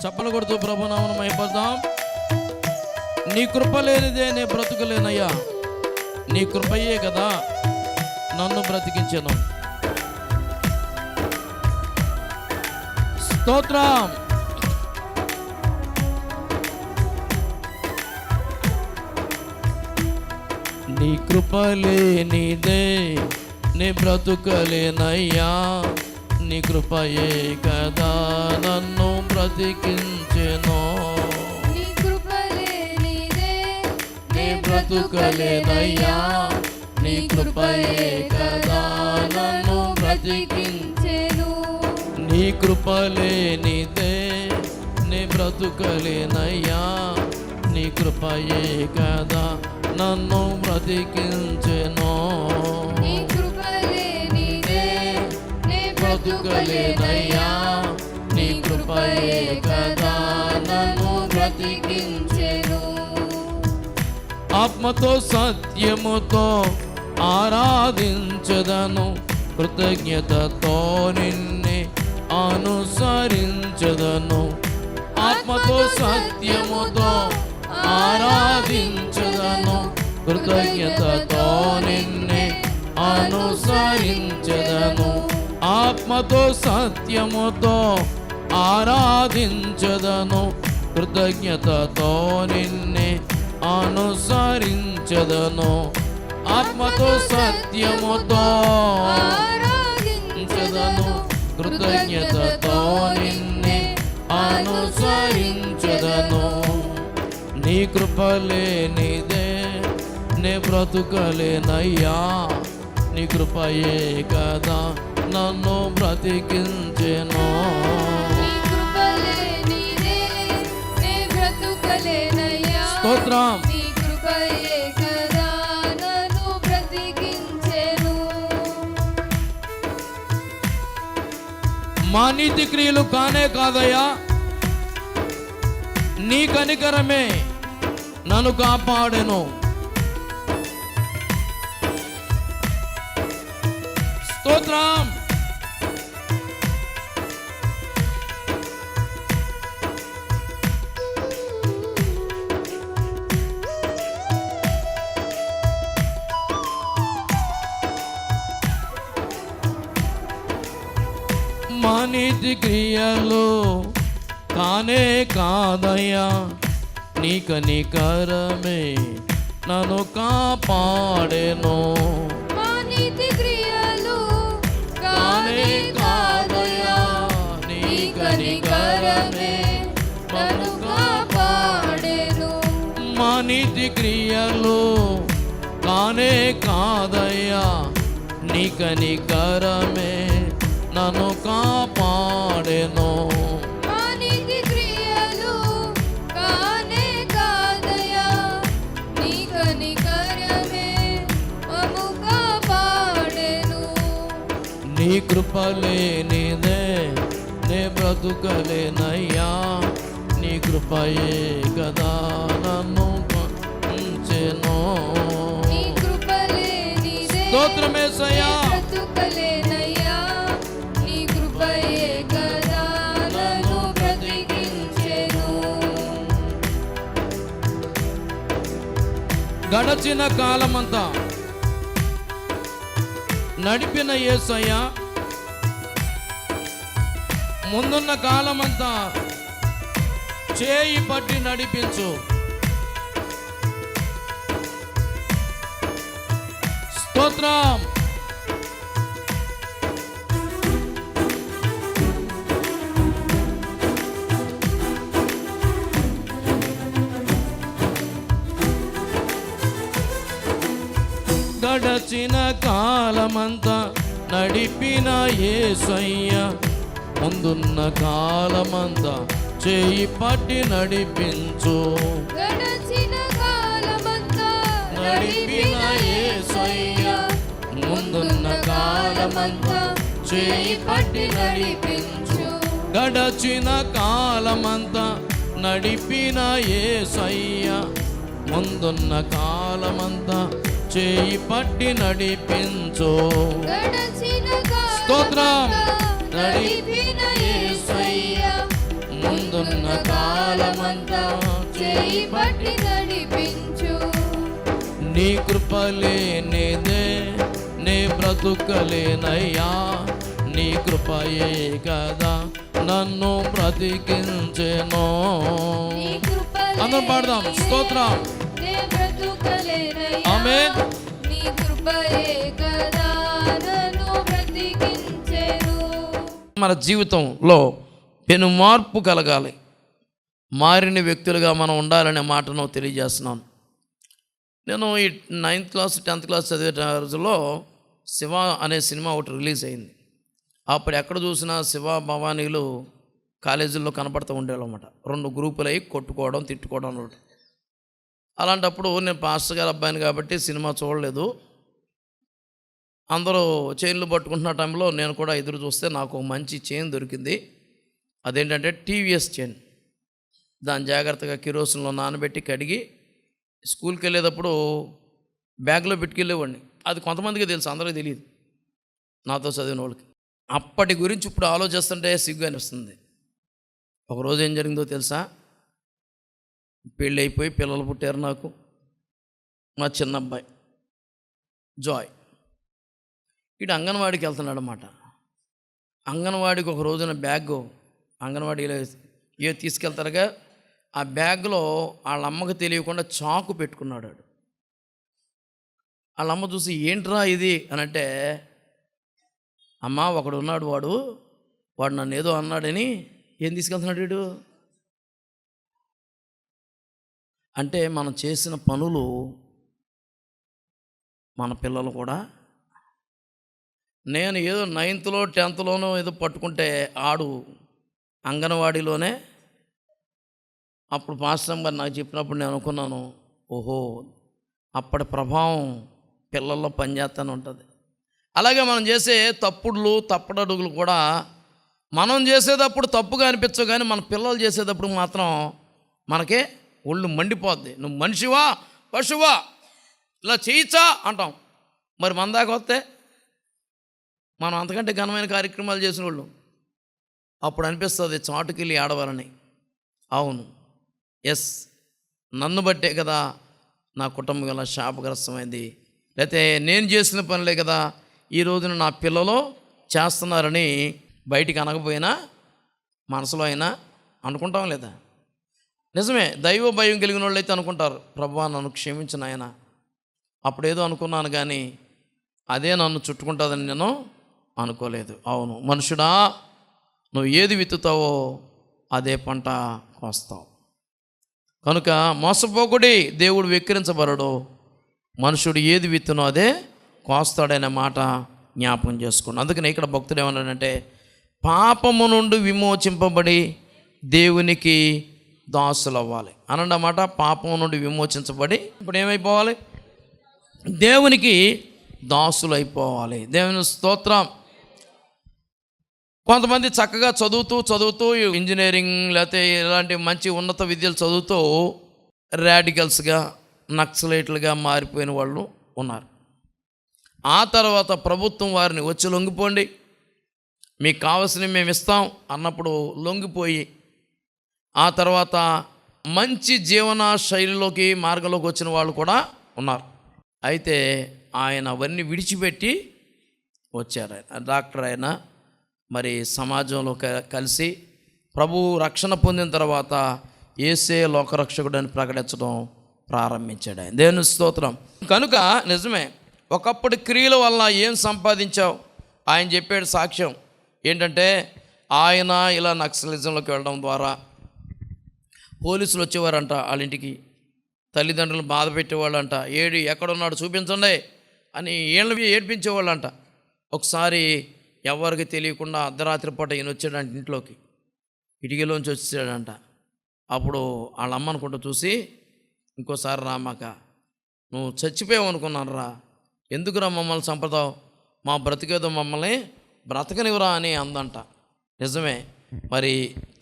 చప్పలు కొడుతూ ప్రభునామమున మహిమపడదాం. నీ కృప లేనిదే నే బ్రతుకులేనయ్యా, నీ కృపయే కదా నన్ను బ్రతికించెను. స్తోత్రం. నీ కృప లేనిదే నే బ్రతుకలేనయ్యా, నీ కృపయే కదా నన్ను బ్రతికించెను. నీ కృప లేనిదే నే బ్రతుకలేనయ్యా, నీ కృపయే కదా నన్ను బ్రతికించెను. నీ కృప లేనిదే నే బ్రతుకలేనయ్యా, నీ కృపయే కదా నన్ను బ్రతికించెను. నీ కృప లేనిదే నే బ్రతుకలేనయ్యా, నీ కృపయే కదా నన్ను బ్రతికించెను. ఆత్మతో సత్యముతో ఆరాధించదను, కృతజ్ఞతతో నిన్నే అనుసరించదను. ఆత్మతో సత్యముతో ఆరాధించదను, కృతజ్ఞతతో నిన్నే అనుసరించదను. ఆత్మతో సత్యముతో ఆరాధించదను, కృతజ్ఞతతో నిన్నే అనుసరించదను. ఆత్మతో సత్యముతో ఆరాధించదను, కృతజ్ఞతతో నిన్నే అనుసరించదను. నీ కృప లేనిదే నే బ్రతుకలేనయ్యా, నీ కృపయే కదా నన్ను బ్రతికించెను. నీ కృప లేనిదే నే బ్రతుకలేనయ్యా, స్తోత్రం. నీ కృపయే కదా నన్ను బ్రతికించెను. మా నీతి క్రియలు కానే కాదయ్యా, నీ కనికరమే నన్ను కాపాడెను. స్తోత్రం. మా నీతి క్రియలు కానే కాదయ్యా, నీ కనికరమే నన్ను కాపాడెను. మా నీతి క్రియలు కానే కాదయ్యా, నీ కనికరమే నన్ను కాపాడెను. మా నీతి క్రియలు కానే కాదయ్యా, నీ కనికరమే నన్ను కాపాడెను. మా నీతి క్రియలు కానే కాదయ్యా, నీ కనికరమే మమ్ము కాపాడెను. నీ కృప లేనిదే నే బ్రతుకలేనయ్యా, నీ కృపయే కదా నన్ను బ్రతికించెను. నీ కృప లేనిదే స్తోత్రమేసయ్యా. నే బ్రతుకలేనయ్యా, నీ కృపయే కదా నన్ను బ్రతికించెను. గడచిన కాలమంతా నడిపిన యేసయ్య, ముందున్న కాలమంతా చేయి పట్టి నడిపించు. స్తోత్రం. గడచిన కాలమంతా నడిపిన యేసయ్య, ముందున్న కాలమంతా చేయి పట్టి నడిపించు. గడచిన కాలమంతా నడిపిన యేసయ్య, ముందున్న కాలమంతా చేయి పట్టి నడిపించు. గడచిన కాలమంతా నడిపిన యేసయ్య, ముందున్న కాలమంతా చేయి పట్టి నడిపించు. గడచిన స్తోత్రం. నడిపిన యేసయ్య, ముందున్న పట్టి నడిపించు. నీ కృపలేనిదే నీ బ్రతుకలేనయ్యా, నీ కృపయే కదా నన్ను బ్రతికించెను. నీ కృపలేనిదే అందరం పాడదాం, స్తోత్రం. నే బ్రతుకలేనయ్యా, ఆమేన్. నీ కృపయే కదా నన్ను బ్రతికించెను. మన జీవితంలో పెను మార్పు కలగాలి, మారిన వ్యక్తులుగా మనం ఉండాలనే మాటను తెలియజేస్తున్నాను. నేను ఈ 9th క్లాస్ 10th క్లాస్ చదివే రోజుల్లో శివ అనే సినిమా ఒకటి రిలీజ్ అయింది. అప్పుడు ఎక్కడ చూసినా శివ భవానీలు కాలేజీల్లో కనపడుతూ ఉండేవాళ్ళు అన్నమాట. 2 గ్రూపులు అయ్యి కొట్టుకోవడం తిట్టుకోవడం అన్నమాట. అలాంటప్పుడు నేను పాస్టర్ గారు అబ్బాయిని కాబట్టి సినిమా చూడలేదు. అందరూ చైన్లు పట్టుకుంటున్న టైంలో నేను కూడా ఎదురు చూస్తే నాకు మంచి చైన్ దొరికింది. అదేంటంటే టీవీఎస్ చైన్. దాన్ని జాగ్రత్తగా కిరోసిన్లో నానబెట్టి కడిగి స్కూల్కి వెళ్ళేటప్పుడు బ్యాగ్లో పెట్టుకెళ్ళేవాడిని. అది కొంతమందికి తెలుసు, అందరికీ తెలియదు, నాతో చదివిన వాళ్ళకి. అప్పటి గురించి ఇప్పుడు ఆలోచిస్తుంటే సిగ్గు అనిపిస్తుంది. ఒకరోజు ఏం జరిగిందో తెలుసా? పెళ్ళి అయిపోయి పిల్లలు పుట్టారు నాకు. మా చిన్న అబ్బాయి జాయ్, ఇటు అంగన్వాడికి వెళ్తున్నాడు అన్నమాట. అంగన్వాడికి ఒక రోజున బ్యాగ్ అంగన్వాడీలో ఏ తీసుకెళ్తారుగా, ఆ బ్యాగ్లో వాళ్ళ అమ్మకి తెలియకుండా చాకు పెట్టుకున్నాడు. వాళ్ళ అమ్మ చూసి ఏంట్రా ఇది అని అంటే, అమ్మ ఒకడు ఉన్నాడు, వాడు నన్ను ఏదో అన్నాడని ఏం తీసుకెళ్తున్నాడు వీడు అంటే, మనం చేసిన పనులు మన పిల్లలు కూడా. నేను ఏదో 9th 10th ఏదో పట్టుకుంటే ఆడు అంగన్వాడీలోనే. అప్పుడు పాస్టర్ గారు నాకు చెప్పినప్పుడు నేను అనుకున్నాను, ఓహో అప్పటి ప్రభావం పిల్లల్లో పనిచేస్తూనే ఉంటుంది. అలాగే మనం చేసే తప్పడడుగులు కూడా మనం చేసేటప్పుడు తప్పుగా అనిపించవు, కానీ మన పిల్లలు చేసేటప్పుడు మాత్రం మనకే ఒళ్ళు మండిపోద్ది. నువ్వు మనిషివా పశువా ఇలా చేయించా అంటాం. మరి మన దాకా వస్తే మనం అంతకంటే ఘనమైన కార్యక్రమాలు చేసిన వాళ్ళు. అప్పుడు అనిపిస్తుంది చాటుకెళ్ళి ఆడవాలని. అవును, ఎస్, నన్ను బట్టే కదా నా కుటుంబం ఇలా శాపగ్రస్తమైంది, లేకపోతే నేను చేసిన పనులే కదా ఈ రోజున నా పిల్లలు చేస్తున్నారని బయటికి అనకపోయినా మనసులో అయినా అనుకుంటాం లేదా? నిజమే, దైవ భయం కలిగిన వాళ్ళు అయితే అనుకుంటారు, ప్రభువా నన్ను క్షమించిన ఆయన, అప్పుడేదో అనుకున్నాను కానీ అదే నన్ను చుట్టుకుంటుందని నేను అనుకోలేదు. అవును, మనుషుడా నువ్వు ఏది విత్తుతావో అదే పంట కోస్తావు. కనుక మోసపోకుడి, దేవుడు వెక్కిరించబడడు. మనుషుడు ఏది విత్తునో అదే కోస్తాడనే మాట జ్ఞాపకం చేసుకోండి. అందుకని ఇక్కడ భక్తుడు ఏమన్నాడంటే, పాపము నుండి విమోచింపబడి దేవునికి దాసులు అవ్వాలి అనండి అన్నమాట. పాపము నుండి విమోచించబడి ఇప్పుడు ఏమైపోవాలి? దేవునికి దాసులు అయిపోవాలి. దేవుని స్తోత్రం. కొంతమంది చక్కగా చదువుతూ ఇంజనీరింగ్ లేకపోతే ఇలాంటి మంచి ఉన్నత విద్యలు చదువుతూ రాడికల్స్గా నక్సలైట్లుగా మారిపోయిన వాళ్ళు ఉన్నారు. ఆ తర్వాత ప్రభుత్వం వారిని వచ్చి లొంగిపోండి, మీకు కావాల్సినవి మేము ఇస్తాం అన్నప్పుడు లొంగిపోయి ఆ తర్వాత మంచి జీవన శైలిలోకి మార్గంలోకి వచ్చిన వాళ్ళు కూడా ఉన్నారు. అయితే ఆయన అవన్నీ విడిచిపెట్టి వచ్చారు. ఆయన డాక్టర్, ఆయన మరి సమాజంలో కలిసి ప్రభువు రక్షణ పొందిన తర్వాత యేసే లోకరక్షకుడు అని ప్రకటించడం ప్రారంభించాడు ఆయన. దేవుని స్తోత్రం. కనుక నిజమే, ఒకప్పుడు క్రియల వల్ల ఏం సంపాదించావు? ఆయన చెప్పాడు సాక్ష్యం ఏంటంటే, ఆయన ఇలా నక్సలిజంలోకి వెళ్ళడం ద్వారా పోలీసులు వచ్చేవారంట వాళ్ళ ఇంటికి, తల్లిదండ్రులు బాధ పెట్టేవాళ్ళంట, ఎక్కడున్నాడు చూపించండి అని వీళ్ళని ఏడ్పించేవాళ్ళంట. ఒకసారి ఎవరికి తెలియకుండా అర్ధరాత్రి పూట ఈయన వచ్చాడంట ఇంట్లోకి, కిటికీలోంచి వచ్చాడంట. అప్పుడు వాళ్ళ అమ్మ అనుకుంటూ చూసి, ఇంకోసారి రామాక, నువ్వు చచ్చిపోయావు అనుకున్నాను రా, ఎందుకురా మమ్మల్ని చంపుతావు, మా బ్రతికేదో మమ్మల్ని బ్రతకనివ్వరా అని అందంట. నిజమే, మరి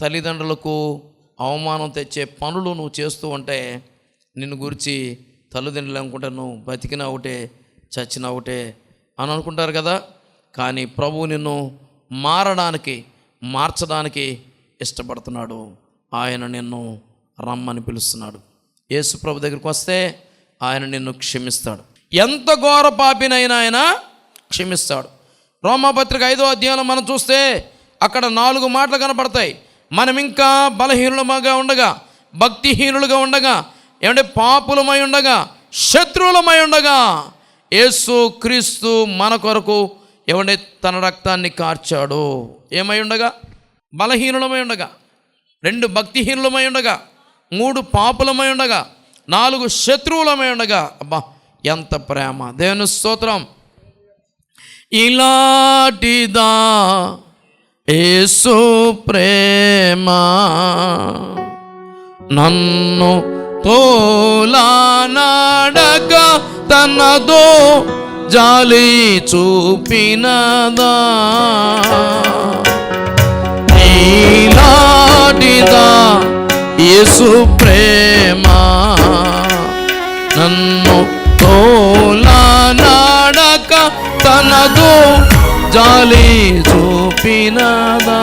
తల్లిదండ్రులకు అవమానం తెచ్చే పనులు నువ్వు చేస్తూ ఉంటే నిన్ను గురించి తల్లిదండ్రులు అనుకుంటే నువ్వు బతికినా ఒకటే చచ్చినా ఒకటే అని అనుకుంటారు కదా. కానీ ప్రభువు నిన్ను మార్చడానికి ఇష్టపడుతున్నాడు. ఆయన నిన్ను రమ్మని పిలుస్తున్నాడు. యేసు ప్రభు దగ్గరికి వస్తే ఆయన నిన్ను క్షమిస్తాడు. ఎంత ఘోర పాపినైనా ఆయన క్షమిస్తాడు. రోమాపత్రిక 5వ అధ్యాయంలో మనం చూస్తే అక్కడ 4 మాటలు కనపడతాయి. మనం ఇంకా బలహీనులముగా ఉండగా, భక్తిహీనులుగా ఉండగా, ఏమంటే పాపులమై ఉండగా, శత్రువులమై ఉండగా యేసు క్రీస్తు మన కొరకు ఏమంటే తన రక్తాన్ని కార్చాడు. ఏమై ఉండగా? బలహీనులమై ఉండగా, 2 భక్తిహీనులమై ఉండగా, 3 పాపులమై ఉండగా, 4 శత్రువులమై ఉండగా. అబ్బా ఎంత ప్రేమ! దేవుని స్తోత్రం. ఇలాంటిదా యేసు ప్రేమ, నన్ను తోలానాడక తనదో జాలి చూపినదా. ఇలాంటిదా యేసు ప్రేమ, నన్ను తోలానాడక తనదో జాలి చూపినదా.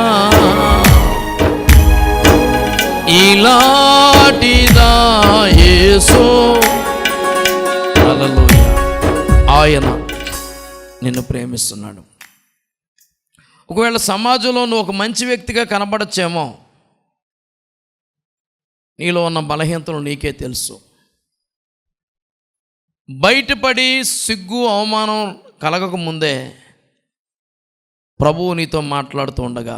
ఇలాంటిదా యేసు. హల్లెలూయా. ఆయన నిన్ను ప్రేమిస్తున్నాడు. ఒకవేళ సమాజంలో నువ్వు ఒక మంచి వ్యక్తిగా కనబడచ్చేమో, నీలో ఉన్న బలహీనతలు నీకే తెలుసు. బయటపడి సిగ్గు అవమానం కలగక ముందే ప్రభువు నీతో మాట్లాడుతూ ఉండగా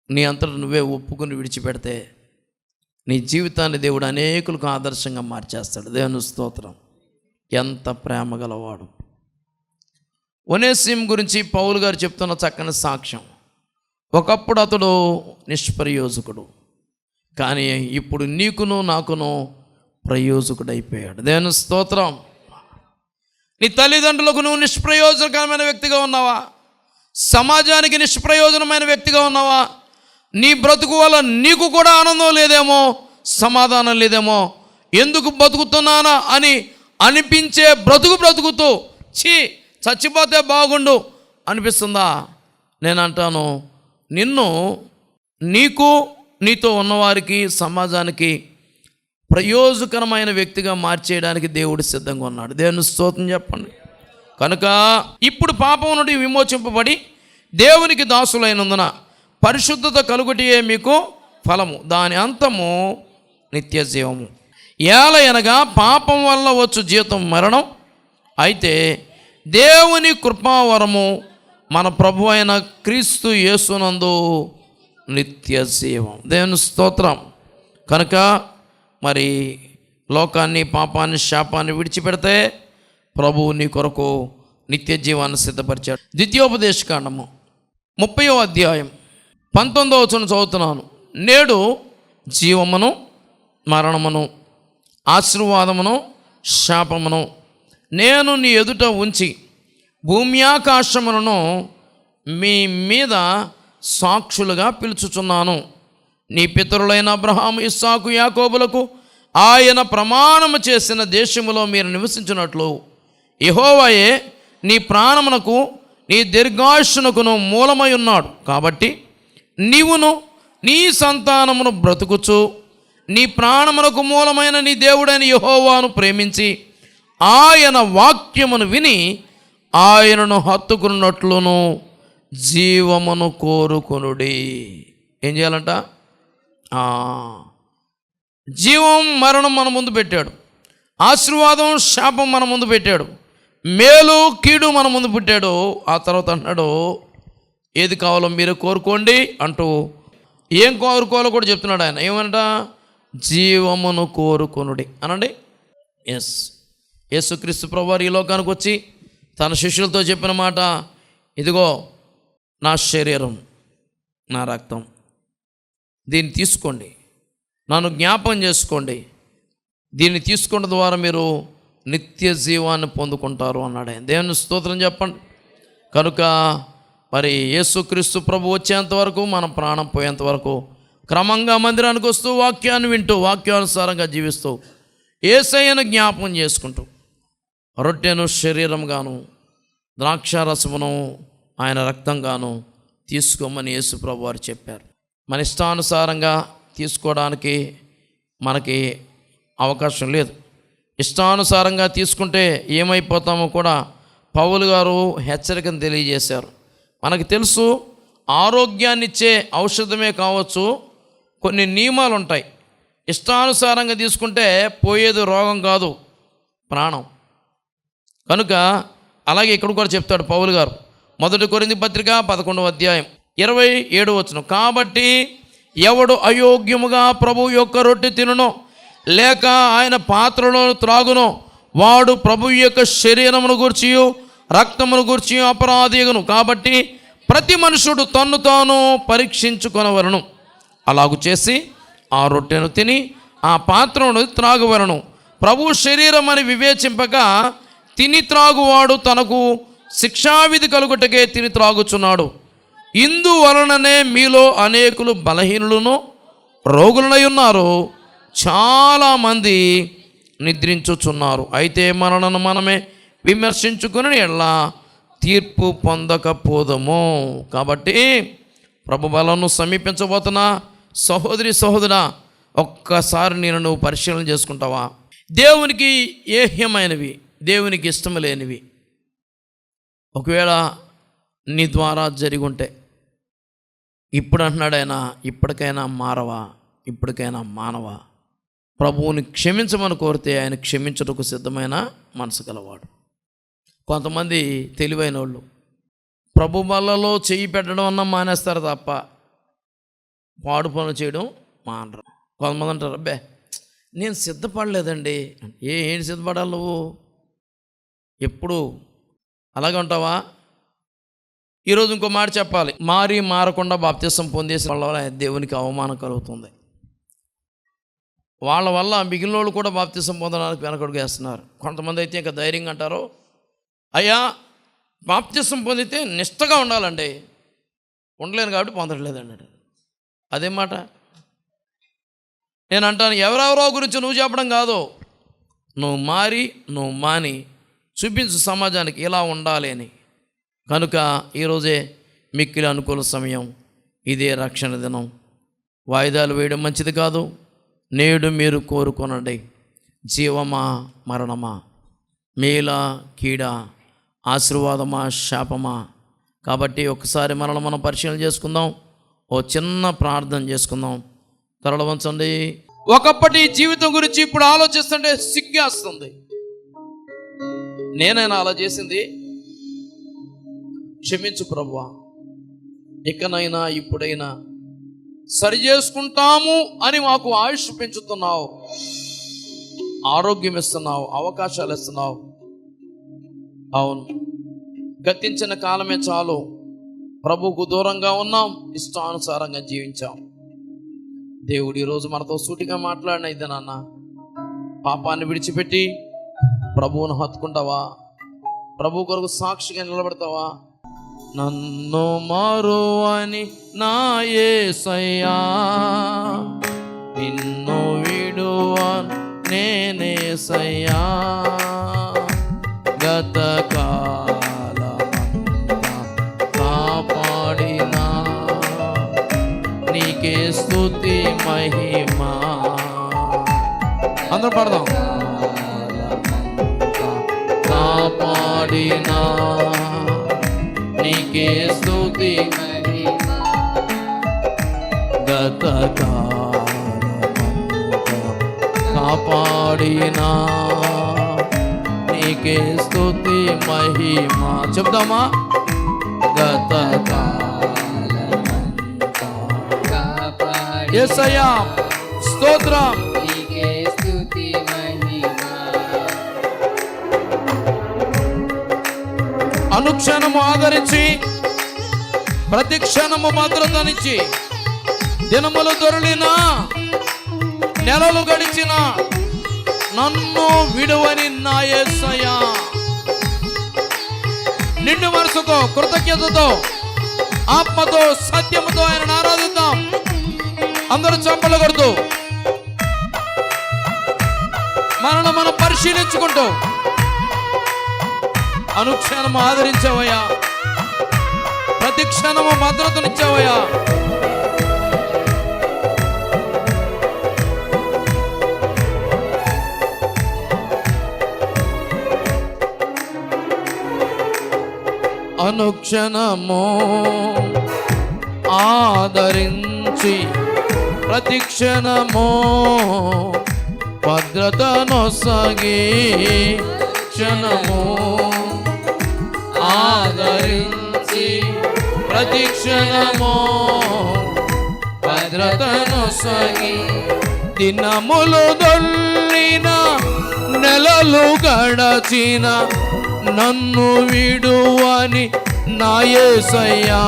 నీ అంతట నువ్వే ఒప్పుకుని విడిచిపెడితే నీ జీవితాన్ని దేవుడు అనేకులకు ఆదర్శంగా మార్చేస్తాడు. దేవుని స్తోత్రం. ఎంత ప్రేమ గలవాడు. ఒనేసిము గురించి పౌలు గారు చెప్తున్న చక్కని సాక్ష్యం. ఒకప్పుడు అతడు నిష్ప్రయోజకుడు, కానీ ఇప్పుడు నీకును నాకును ప్రయోజకుడైపోయాడు. దేవుని స్తోత్రం. నీ తల్లిదండ్రులకు నువ్వు నిష్ప్రయోజనకరమైన వ్యక్తిగా ఉన్నావా? సమాజానికి నిష్ప్రయోజనమైన వ్యక్తిగా ఉన్నావా? నీ బ్రతుకు వల్ల నీకు కూడా ఆనందం లేదేమో, సమాధానం లేదేమో, ఎందుకు బతుకుతున్నానా అని అనిపించే బ్రతుకుతూ చచ్చిపోతే బాగుండు అనిపిస్తుందా? నేను అంటాను, నీకు నీతో ఉన్నవారికి సమాజానికి ప్రయోజకరమైన వ్యక్తిగా మార్చేయడానికి దేవుడు సిద్ధంగా ఉన్నాడు. దేవుని స్తోత్రం చెప్పండి. కనుక ఇప్పుడు పాపం నుండి విమోచింపబడి దేవునికి దాసులైనందున పరిశుద్ధత కలుగుటియే మీకు ఫలము, దాని అంతము నిత్య జీవము. ఏలయనగా పాపం వల్ల వచ్చు జీతం మరణం, అయితే దేవుని కృపావరము మన ప్రభు అయిన క్రీస్తు యేసునందు నిత్య జీవం. దేవుని స్తోత్రం. కనుక మరి లోకాన్ని, పాపాన్ని, శాపాన్ని విడిచిపెడితే ప్రభువు నీ కొరకు నిత్య జీవాన్ని సిద్ధపరిచాడు. ద్వితీయోపదేశకాండము 30వ అధ్యాయం 19వ వచనం చదువుతున్నాను. నేడు జీవమును మరణమును ఆశీర్వాదమును శాపమును నేను నీ ఎదుట ఉంచి భూమి ఆకాశములను మీ మీద సాక్షులుగా పిలుచుచున్నాను. నీ పితరులైన అబ్రహాము, ఇస్సాకు, యాకోబులకు ఆయన ప్రమాణము చేసిన దేశములో మీరు నివసించినట్లు యెహోవాయే నీ ప్రాణమునకు నీ దీర్ఘాయుష్నకును మూలమై ఉన్నాడు. కాబట్టి నీవును నీ సంతానమును బ్రతుకుచు నీ ప్రాణమునకు మూలమైన నీ దేవుడైన యెహోవాను ప్రేమించి ఆయన వాక్యమును విని ఆయనను హత్తుకున్నట్లును జీవమును కోరుకొనుడి. ఏం చేయాలంట? జీవం మరణం మన ముందు పెట్టాడు, ఆశీర్వాదం శాపం మన ముందు పెట్టాడు, మేలు కీడు మన ముందు పెట్టాడు. ఆ తర్వాత అన్నాడు, ఏది కావాలో మీరు కోరుకోండి అంటూ ఏం కోరుకోవాలో కూడా చెప్తున్నాడు ఆయన. ఏమంట? జీవమును కోరుకొనుడి అనండి. ఎస్, యేసుక్రీస్తు ప్రభువారు ఈ లోకానికి వచ్చి తన శిష్యులతో చెప్పిన మాట, ఇదిగో నా శరీరం, నా రక్తం, దీన్ని తీసుకోండి, నన్ను జ్ఞాపం చేసుకోండి, దీన్ని తీసుకోవడం ద్వారా మీరు నిత్య జీవాన్ని పొందుకుంటారు అన్నాడు ఆయన. దేవుని స్తోత్రం చెప్పండి. కనుక మరి యేసుక్రీస్తు ప్రభు వచ్చేంత వరకు, మన ప్రాణం పోయేంత వరకు క్రమంగా మందిరానికి వస్తూ వాక్యాన్ని వింటూ వాక్యానుసారంగా జీవిస్తూ యేసయ్యను జ్ఞాపకం చేసుకుంటూ రొట్టెను శరీరంగాను ద్రాక్షారసమును ఆయన రక్తంగాను తీసుకోమని యేసు ప్రభు వారు చెప్పారు. మన ఇష్టానుసారంగా తీసుకోవడానికి మనకి అవకాశం లేదు. ఇష్టానుసారంగా తీసుకుంటే ఏమైపోతామో కూడా పౌలు గారు హెచ్చరికను తెలియజేశారు. మనకు తెలుసు, ఆరోగ్యాన్నిచ్చే ఔషధమే కావచ్చు, కొన్ని నియమాలు ఉంటాయి. ఇష్టానుసారంగా తీసుకుంటే పోయేది రోగం కాదు, ప్రాణం. కనుక అలాగే ఇక్కడ కూడా చెప్తాడు పౌలు గారు, 1 కొరింథీ పత్రిక 11వ అధ్యాయం 27వ వచనం. కాబట్టి ఎవడు అయోగ్యముగా ప్రభువు యొక్క రొట్టె తినునో లేక ఆయన పాత్రలో త్రాగునో వాడు ప్రభువు యొక్క శరీరమును గూర్చియు రక్తమును గూర్చియు అపరాధియగును. కాబట్టి ప్రతి మనుషుడు తన్ను తాను పరీక్షించుకొనవలను. అలాగు చేసి ఆ రొట్టెను తిని ఆ పాత్రను త్రాగువలను. ప్రభు శరీరం అని వివేచింపక తిని త్రాగువాడు తనకు శిక్షావిధి కలుగుటకే తిని త్రాగుచున్నాడు. ఇందువలననే మీలో అనేకులు బలహీనులను రోగులనై ఉన్నారు, చాలామంది నిద్రించుచున్నారు. అయితే మనలను మనమే విమర్శించుకుని ఎట్లా తీర్పు పొందకపోదము. కాబట్టి ప్రభు బలను సమీపించబోతున్నా సహోదరి సహోదరా, ఒక్కసారి నేను నువ్వు పరిశీలన చేసుకుంటావా? దేవునికి ఏహ్యమైనవి, దేవునికి ఇష్టం లేనివి ఒకవేళ నీ ద్వారా జరిగి ఉంటే, ఇప్పుడు అంటున్నాడు ఆయన, ఇప్పటికైనా మారవా, ఇప్పటికైనా మానవా? ప్రభువుని క్షమించమని కోరితే ఆయన క్షమించుటకు సిద్ధమైన మనసు గలవాడు. కొంతమంది తెలివైన వాళ్ళు ప్రభు బల్లలో చెయ్యి పెట్టడం అన్నా మానేస్తారు తప్ప పాడు పనులు చేయడం మానరు. కొంతమంది అంటారు, అబ్బే నేను సిద్ధపడలేదండి. ఏంటి సిద్ధపడాలి నువ్వు? ఎప్పుడు అలాగే ఉంటావా? ఈరోజు ఇంకో మాట చెప్పాలి, మారకుండా బాప్తిసం పొందేసిన వాళ్ళ వల్ల దేవునికి అవమానం కలుగుతుంది. వాళ్ళ వల్ల మిగిలిన వాళ్ళు కూడా బాప్తిసం పొందడానికి వెనకడుగు వేస్తున్నారు. కొంతమంది అయితే ఇంకా ధైర్యంగా అంటారు, అయ్యా బాప్తిసం పొందితే నిష్టగా ఉండాలండి, ఉండలేను కాబట్టి పొందట్లేదండి. అదే మాట నేను అంటాను. ఎవరెవరో గురించి నువ్వు చెప్పడం కాదు, నువ్వు మాని చూపించు సమాజానికి ఇలా ఉండాలి అని. కనుక ఈరోజే మిక్కిలి అనుకూల సమయం, ఇదే రక్షణ దినం. వాయిదాలు వేయడం మంచిది కాదు. నేడు మీరు కోరుకొనండి, జీవమా మరణమా, మేలా కీడా, ఆశీర్వాదమా శాపమా. కాబట్టి ఒకసారి మనల్ని మనం పరిశీలన చేసుకుందాం. ఓ చిన్న ప్రార్థన చేసుకుందాం. తరల వంచండి. ఒకప్పటి జీవితం గురించి ఇప్పుడు ఆలోచిస్తుంటే సిగ్గేస్తుంది. నేనైనా అలా చేసింది, క్షమించు ప్రభువా, ఇకనైనా ఇప్పుడైనా సరి చేసుకుంటాము అని మాకు ఆయుష్ పెంచుతున్నావు, ఆరోగ్యం ఇస్తున్నావు, అవకాశాలు ఇస్తున్నావు. అవును, గతించిన కాలమే చాలు, ప్రభువుకు దూరంగా ఉన్నాం, ఇష్టానుసారంగా జీవించాం. దేవుడు ఈరోజు మనతో సూటిగా మాట్లాడిన ఇదే నాన్న, పాపాన్ని విడిచిపెట్టి ప్రభువును హత్తుకుంటావా? ప్రభు కొరకు సాక్షిగా నిలబడతావా? నన్ను మరువని నా యేసయ్యా, నిన్ను విడువను నేనేసయ్యా, గత కాలమంతా కాపాడినా నీకే స్తుతి మహిమా. అందరూ పాడదాం. కాపాడినా నీకే స్తుతి మహిమా, గత కాలమంతా కాపాడినా నీకే స్తుతి మహిమా. చెప్దామా? గత కాలమంతా యేసయ్యా స్తోత్రం, నీకే స్తుతి మహిమా. అనుక్షణము ఆదరించి ప్రతి క్షణము భద్రతనిచ్చి దినములు దొరలినా నెలలు గడిచిన నన్ను విడువని నా యేసయ్యా. నిండు మనసుతో కృతజ్ఞతతో ఆత్మతో సత్యముతో ఆయనను ఆరాధిద్దాం. అందరూ చప్పట్లు కొడుతూ మనల్ని మనం పరిశీలించుకుంటూ, అనుక్షణము ఆదరించావయ్యా, ప్రతి క్షణము భద్రతనిచ్చావయ్యా. అనుక్షణము ఆదరించి ప్రతిక్షణము భద్రతనొసగి క్షణము ఆదరించి ప్రతిక్షణము భద్రతనొసగి దినములు దొల్లిన నెలలు గడచిన నన్ను విడువని నా యేసయ్యా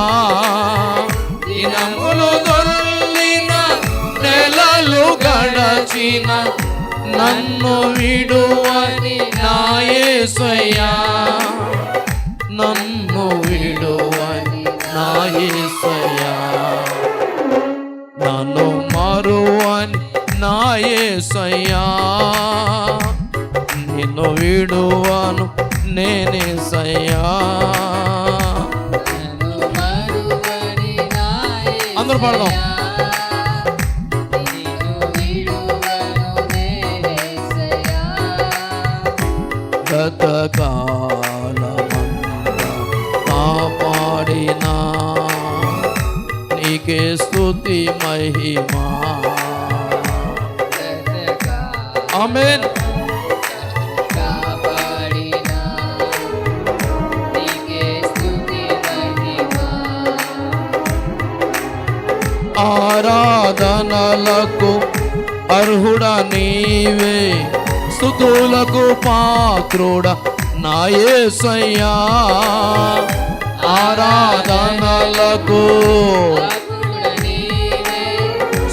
దినములు దొల్లిన నెలలు గడచిన నన్ను విడువని నా యేసయ్యా నన్ను విడువని నా యేసయ్యా నన్ను మరువని నా యేసయ్యా నిన్ను విడువను నేనేసయ్యా అందరూ పాడదాం గతకాలమంతా కాపాడినా నీకే స్తుతి మహిమా ఆమేన్ ఆరాధనలకు అర్హుడా నీవే స్తుతులకు పాత్రుడా నా యేసయ్యా ఆరాధనలకు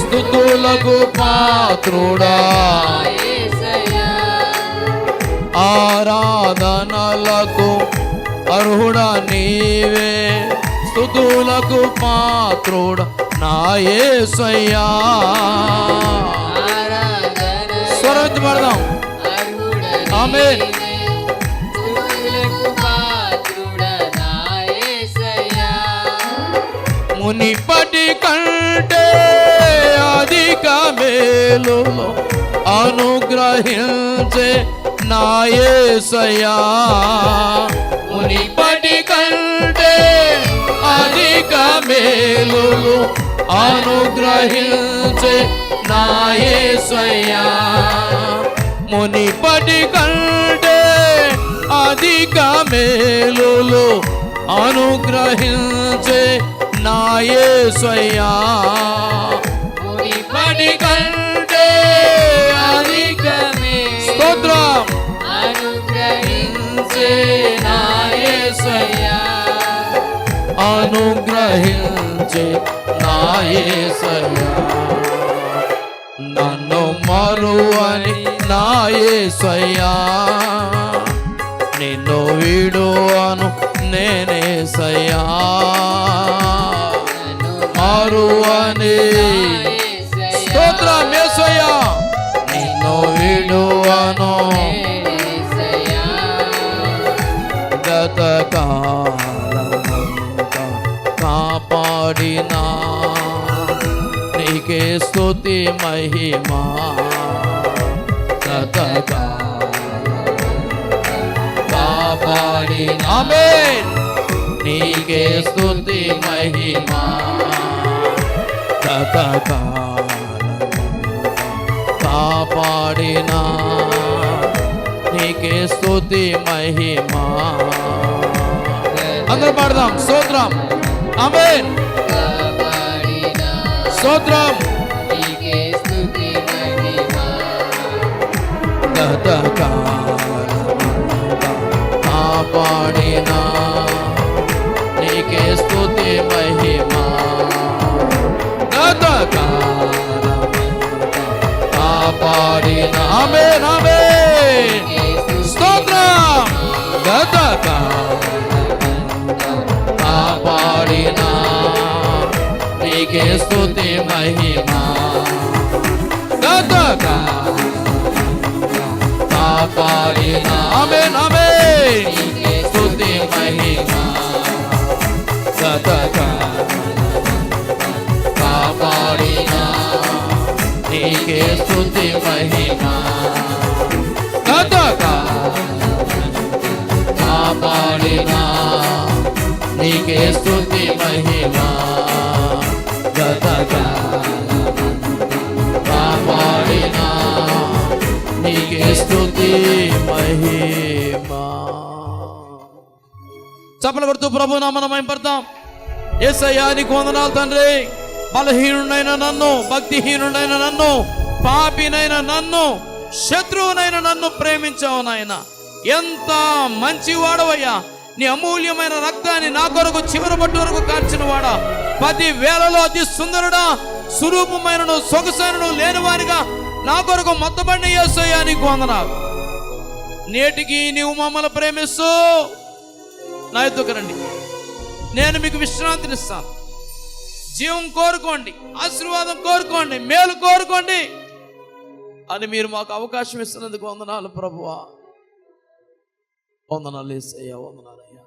స్తుతులకు పాత్రుడా ఆరాధనలకు అర్హుడా నీవే స్తుతులకు పాత్రుడా నా యేసయ్యా స్వరం పాడదాం ఆమేన్ మునిపటి కంటే అధిక మేలు అనుగ్రహించే నా యేసయ్యా మునిపటి కంటే అధిక మేలు అనుగ్రహించే నా యేసయ్యా మునిపటి కంటే అధిక మేలులు అనుగ్రహించే నా యేసయ్యా మునిపటి కంటే అధిక స్తోత్రం అనుగ్రహించే నా యేసయ్యా అనుగ్రహించే నా యేసయ్యా నన్ను మరువని నా యేసయ్యా నిన్ను విడువను నేనేసయ్యా మరువని స్తోత్రం యేసయ్యా నిన్ను విడువను గతకాలమంతా కాపాడినా నీకే స్తుతి మహిమా కాపాడినా ఆమేన్ నీకే స్తుతి మహిమా కాపాడినా నీకే స్తుతి మహిమా అందరూ పాడదాం స్తోత్రం ఆమేన్ స్తోత్రం కాపాడినా నీకే స్తుతి మహిమా కాపాడినా ఆమేన్ ఆమేన్ స్తోత్రం కాపాడినా నీకే స్తుతి మహిమా కాపాడినా ఆమేన్ ఆమేన్ స్తుతి మహిమా కాపాడినా నీకే స్తుతి మహిమా కాపాడినా నీకే స్తుతి మహిమ కాపాడినా నీకే స్తుతి మహిమ. చప్పలు కొడుతూ ప్రభు నామమున మహిమపడతాం. యేసయ్యా నీకు వందనాలు తండ్రి. బలహీనుడైన నన్ను, భక్తిహీనుడైన నన్ను, పాపినైన నన్ను, శత్రువునైన నన్ను ప్రేమించావు నాయన. ఎంత మంచివాడవయ్యా. నీ అమూల్యమైన రక్తాన్ని నా కొరకు చివరి పట్టు వరకు కార్చిన వాడా, 10,000లో అతి సుందరుడా, స్వరూపమైనను సొగసైనను లేనివానిగా నా కొరకు మొత్తబడిన యేసయ్యా నీకు వందనాలు. నేటికి నీవు మమ్మల్ని ప్రేమిస్తూ నా ఎద్దుకు రండి, నేను మీకు విశ్రాంతినిస్తాను. జీవం కోరుకోండి, ఆశీర్వాదం కోరుకోండి, మేలు కోరుకోండి అని మీరు మాకు అవకాశం ఇస్తున్నందుకు వందనాలు ప్రభువా. వందనాలు యేసయ్యా, వందనాలయ్యా.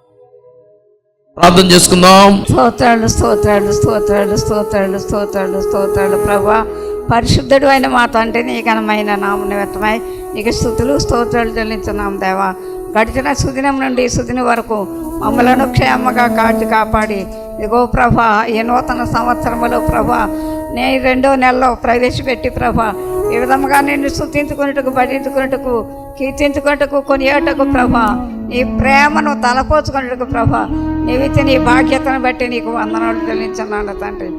ప్రార్థన చేసుకుందాం. స్తోత్రాలు స్తోత్రాలు స్తోత్రాలు స్తోత్రాలు స్తోత్రాలు స్తోత్రాలు ప్రభా. పరిశుద్ధుడు అయిన మా తండ్రి నీ ఘనమైన నామ నిమిత్తమై నీకు స్తుతులు స్తోత్రాలు చెల్లించున్నాం దేవా. గడిచిన సుదినం నుండి సుదినం వరకు మమ్మలను క్షేమగా కాపాడి ఇదిగో ప్రభా ఈ నూతన సంవత్సరములో ప్రభా నే 2వ నెలలో ప్రవేశపెట్టి ప్రభా ఈ విధముగా నిన్ను స్తుతించుకున్నట్టుకు, భజించుకున్నట్టుకు, కీర్తించుకున్నట్టుకు, కొనియాటకు ప్రభా నీ ప్రేమను తలపోచుకున్నట్టుకు ప్రభా నీవిచ్చి నీ భాగ్యతను బట్టి నీకు వందనాలు చెల్లించున్నాను తండ్రి.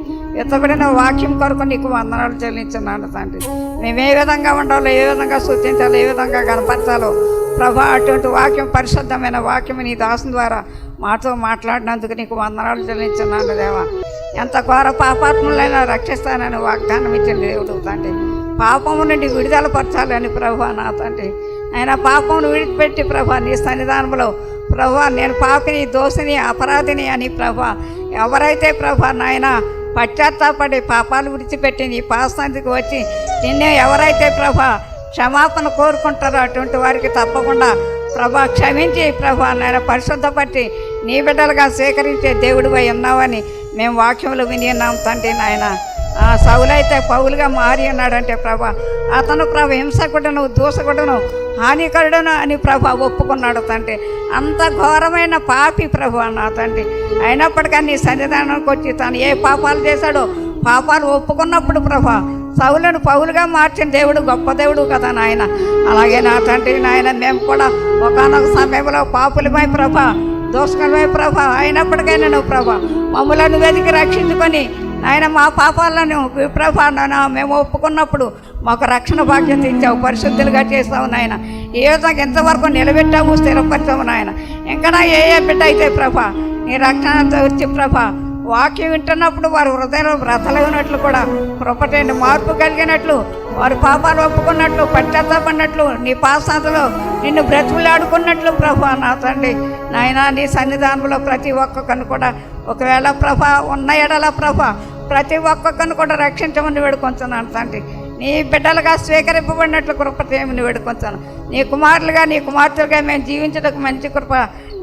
ఎత్తబడిన వాక్యం కొరకు నీకు వందనాలు చెల్లించున్నాను తండ్రి. మేము ఏ విధంగా ఉండాలో, ఏ విధంగా సూచించాలో, ఏ విధంగా కనపరచాలో ప్రభా అటువంటి వాక్యం, పరిశుద్ధమైన వాక్యం నీ దాసుని ద్వారా మాతో మాట్లాడినందుకు నీకు వందనాలు చెల్లించున్నాను దేవా. ఎంత ఘోర పాపాత్ములైనా రక్షిస్తానని వాగ్దానం ఇచ్చిన దేవుడు తండ్రి. పాపము నుండి విడుదల పరచాలని ప్రభా నా తండ్రి. ఆయన పాపమును విడిచిపెట్టి ప్రభా నీ సన్నిధానంలో ప్రభా నేను పాపిని, దోషిని, అపరాధిని అని ప్రభా ఎవరైతే ప్రభా నాయన పశ్చాత్తాపడి పాపాలు విడిచిపెట్టి నీ పాసానికి వచ్చి నిన్నే ఎవరైతే ప్రభా క్షమాపణ కోరుకుంటారో అటువంటి వారికి తప్పకుండా ప్రభా క్షమించి ప్రభా నాయన పరిశుద్ధపట్టి నీ బిడ్డలుగా స్వీకరించే దేవుడివై ఉన్నావని మేము వాక్యంలో విని ఉన్నాం తండ్రి నాయన. సౌలైతే పౌలుగా మారి ఉన్నాడంటే ప్రభా అతను ప్రభా హింసకుడును, దూషకుడును, హానికరుడును అని ప్రభా ఒప్పుకున్నాడు తండ్రి. అంత ఘోరమైన పాపి ప్రభా నా తండ్రి. అయినప్పటికీ నీ సన్నిధానానికి వచ్చి తాను ఏ పాపాలు చేశాడో పాపాలు ఒప్పుకున్నప్పుడు ప్రభా సౌలను పౌలుగా మార్చిన దేవుడు గొప్ప దేవుడు కదా నాయన. అలాగే నా తండ్రి నాయన మేము కూడా ఒకానొక సమయంలో పాపులమై ప్రభా, దోషకరమై ప్రభా అయినప్పటికైనా నువ్వు ప్రభా మమ్మలను వెతికి రక్షించుకొని ఆయన మా పాపాలను ప్రభా మేము ఒప్పుకున్నప్పుడు మాకు రక్షణ బాధ్యత ఇచ్చావు, పరిశుద్ధులుగా చేస్తావు నాయన. ఏ విధంగా ఎంతవరకు నిలబెట్టావు, స్థిరపరిచావు నాయన. ఇంకా ఏ బిడ్డ అయితే ప్రభా నీ రక్షణతో వచ్చి ప్రభా వాక్యం వింటున్నప్పుడు వారి హృదయంలో వ్రతలైనట్లు కూడా కృపటైన మార్పు కలిగినట్లు, వారి పాపాలు ఒప్పుకున్నట్లు, పశ్చాత్తాపడినట్లు, నీ పాసాతలో నిన్ను బ్రతుకులాడుకున్నట్లు ప్రభా నా తండ్రి నాయన. నీ సన్నిధానంలో ప్రతి ఒక్కొక్కరిని కూడా ఒకవేళ ప్రభా ఉన్న ఎడల ప్రభా ప్రతి ఒక్కొక్కరిని కూడా రక్షించమని వేడుకొంచున్నాను తండ్రి. నీ బిడ్డలుగా స్వీకరింపబడినట్లు కృప చేయమని వేడుకొంచాను. నీ కుమారులుగా, నీ కుమార్తెలుగా మేము జీవించడానికి మంచి కృప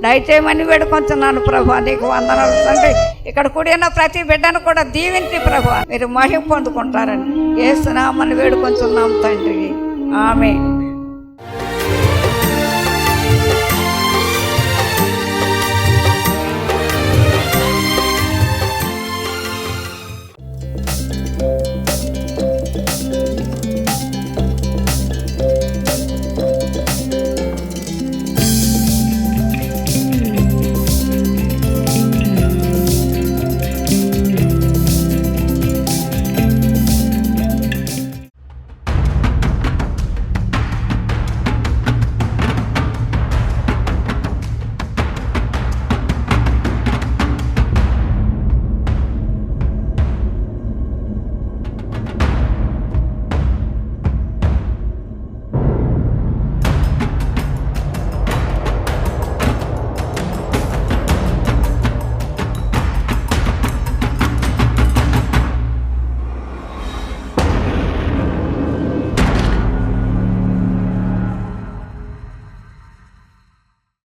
దయచేయమని వేడుకొంచున్నాను ప్రభా. నీకు వందనాలు తండ్రి. ఇక్కడ కూడిన ప్రతి బిడ్డను కూడా దీవించి ప్రభా మీరు మహిమ పొందుకుంటారని యేసు నామమున వేడుకొంచున్నాం తండ్రి. ఆమేన్.